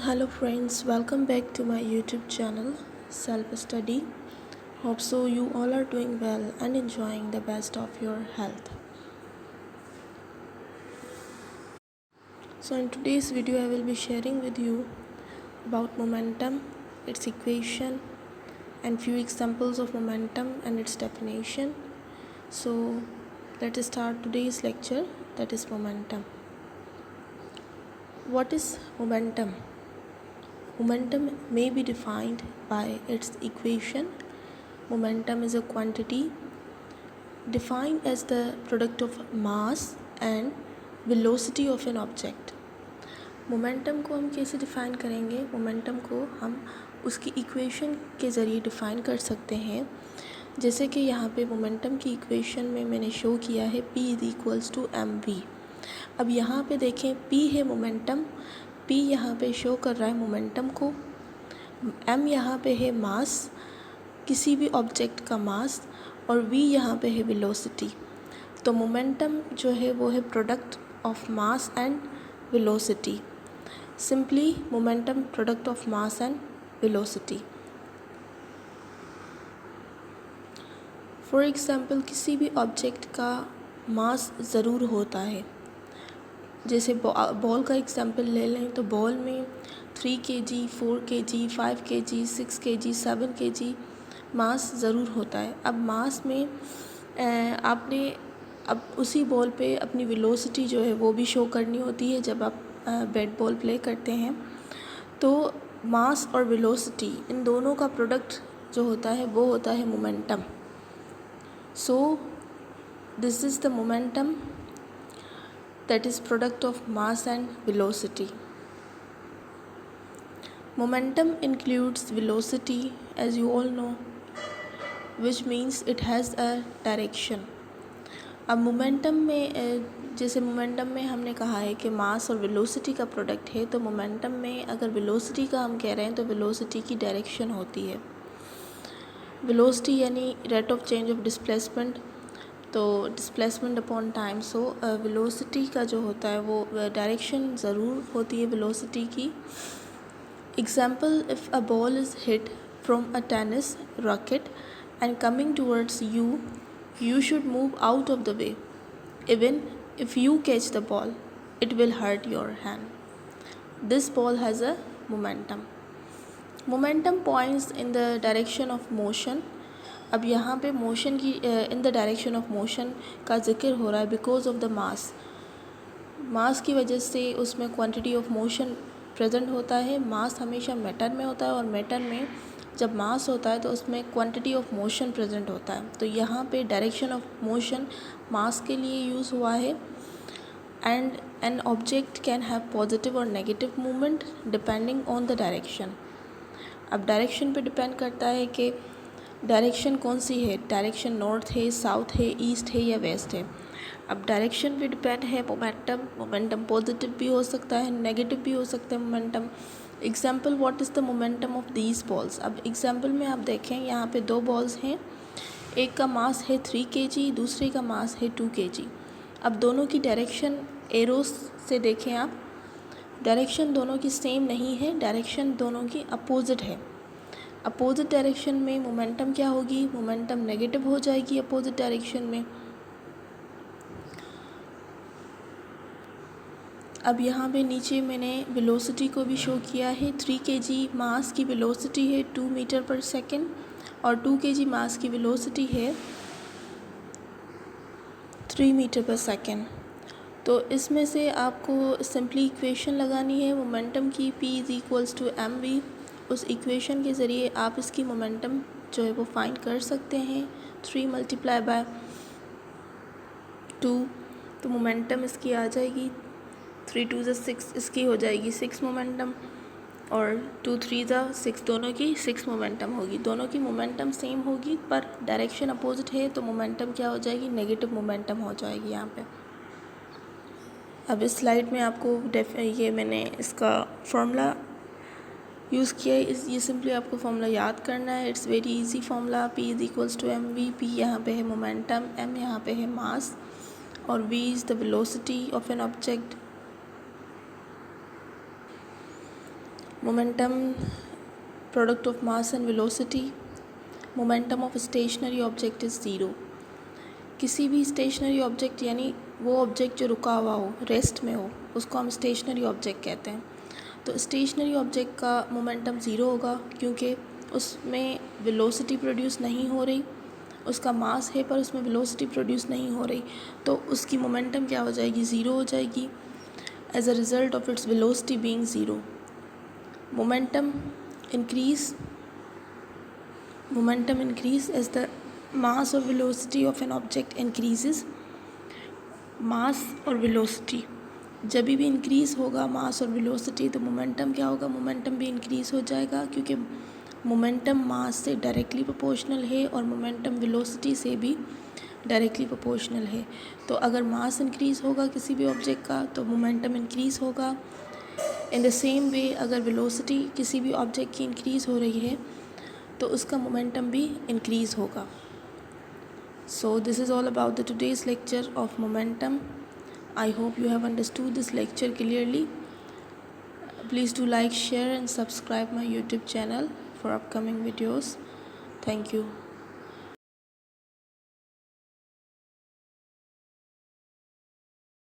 Hello friends, welcome back to my YouTube channel Self Study. Hope so you all are doing well and enjoying the best of your health. So in today's video I will be sharing with you about momentum, its equation and few examples of momentum and its definition. So let's start today's lecture, that is momentum. What is momentum? Momentum may be defined by its equation. Momentum is a quantity defined as the product of mass and velocity of an object. Momentum को हम कैसे define करेंगे? Momentum को हम उसकी equation के ज़रिए define कर सकते हैं, जैसे कि यहाँ पे मोमेंटम की इक्वेशन में मैंने शो किया है P = mv। अब यहाँ पे देखें P है मोमेंटम, P यहाँ पे शो कर रहा है मोमेंटम को, m यहाँ पे है मास, किसी भी ऑब्जेक्ट का मास, और v यहाँ पे है वेलोसिटी। तो मोमेंटम जो है वो है product of mass and velocity. Simply momentum product of mass and velocity. For example किसी भी ऑब्जेक्ट का मास ज़रूर होता है। जैसे बॉल का एग्ज़ाम्पल ले लें तो बॉल में 3 kg, 4 kg, 5 kg, 6 kg, 7 kg मास ज़रूर होता है। अब मास में आपने अब उसी बॉल पे अपनी वेलोसिटी जो है वो भी शो करनी होती है जब आप बैट बॉल प्ले करते हैं। तो मास और वेलोसिटी इन दोनों का प्रोडक्ट जो होता है वो होता है momentum. So this is the momentum that is product of mass and velocity. Momentum includes velocity, as you all know, which means it has a direction. अब मोमेंटम में जैसे मोमेंटम में हमने कहा है कि मास और वेलोसिटी का प्रोडक्ट है, तो मोमेंटम में अगर वेलोसिटी का हम कह रहे हैं तो वेलोसिटी की डायरेक्शन होती है। वेलोसिटी यानी rate of change of displacement, तो displacement upon time. So velocity का जो होता है वो डायरेक्शन ज़रूर होती है वेलोसिटी की। Example, if a ball is hit from a tennis rocket and coming towards you, you should move out of the way. Even if you catch the ball, it will hurt your hand. This ball has a momentum. Momentum points in the direction of motion. अब यहाँ पे motion की in the direction of motion का जिक्र हो रहा है because of the mass. मास की वजह से उसमें क्वांटिटी ऑफ मोशन प्रेजेंट होता है। मास हमेशा मैटर में होता है और मैटर में जब मास होता है तो उसमें क्वांटिटी ऑफ मोशन प्रेजेंट होता है। तो यहाँ पे डायरेक्शन ऑफ मोशन मास के लिए यूज़ हुआ है। And an object can have positive और negative movement depending on the direction. अब डायरेक्शन पे डिपेंड करता है कि डायरेक्शन कौन सी है, डायरेक्शन नॉर्थ है, साउथ है, ईस्ट है या वेस्ट है। अब डायरेक्शन पे डिपेंड है मोमेंटम पॉजिटिव भी हो सकता है, नेगेटिव भी हो सकता है momentum. Example, what is the momentum of these balls. अब एग्जाम्पल में आप देखें यहाँ पे 2 बॉल्स हैं, एक का मास है 3 kg, दूसरे का मास है 2 kg। अब दोनों की डायरेक्शन एरोस से देखें आप, डायरेक्शन दोनों की सेम नहीं है, डायरेक्शन दोनों की अपोजिट है। अपोजिट डायरेक्शन में मोमेंटम क्या होगी, मोमेंटम नेगेटिव हो जाएगी अपोजिट डायरेक्शन में। अब यहाँ पे नीचे मैंने वेलोसिटी को भी शो किया है। 3 kg मास की वेलोसिटी है 2 मीटर पर सेकेंड और 2 kg मास की वेलोसिटी है 3 मीटर पर सेकेंड। तो इसमें से आपको सिंपली इक्वेशन लगानी है मोमेंटम की, P = mv। उस इक्वेशन के ज़रिए आप इसकी मोमेंटम जो है वो फाइंड कर सकते हैं। 3 × 2, तो मोमेंटम इसकी आ जाएगी 3 × 2 = 6, इसकी हो जाएगी 6 मोमेंटम, और 2 × 3 = 6, दोनों की 6 मोमेंटम होगी। दोनों की मोमेंटम सेम होगी पर डायरेक्शन अपोजिट है, तो मोमेंटम क्या हो जाएगी, नेगेटिव मोमेंटम हो जाएगी यहाँ पे। अब इस स्लाइड में आपको ये मैंने इसका फॉर्मूला यूज़ किया है। ये सिंपली आपको फॉर्मूला याद करना है। It's very easy formula. P = mv। P यहाँ पे है मोमेंटम, m यहाँ पे है मास और v is the velocity of an object. Momentum product of mass and velocity, momentum of stationary object is zero. किसी भी स्टेशनरी ऑब्जेक्ट यानी वो ऑब्जेक्ट जो रुका हुआ हो, रेस्ट में हो, उसको हम स्टेशनरी ऑब्जेक्ट कहते हैं। तो स्टेशनरी ऑब्जेक्ट का मोमेंटम ज़ीरो होगा क्योंकि उसमें वेलोसिटी प्रोड्यूस नहीं हो रही, उसका मास है पर उसमें वेलोसिटी प्रोड्यूस नहीं हो रही, तो उसकी मोमेंटम क्या हो जाएगी, ज़ीरो हो जाएगी as a result of its velocity being zero. Momentum increase as the mass और velocity of an object increases. Mass और वेलोसिटी जब भी इंक्रीज़ होगा, मास और वेलोसिटी, तो मोमेंटम क्या होगा, मोमेंटम भी इंक्रीज़ हो जाएगा क्योंकि मोमेंटम मास से डायरेक्टली प्रोपोर्शनल है और मोमेंटम वेलोसिटी से भी डायरेक्टली प्रोपोर्शनल है। तो अगर मास इंक्रीज़ होगा किसी भी ऑब्जेक्ट का तो मोमेंटम इंक्रीज़ होगा। इन द सेम वे अगर वेलोसिटी किसी भी ऑब्जेक्ट की इंक्रीज़ हो रही है तो उसका मोमेंटम भी इंक्रीज़ होगा। So this is all about the today's lecture of momentum. I hope you have understood this lecture clearly. Please do like, share and subscribe my YouTube channel for upcoming videos. Thank you.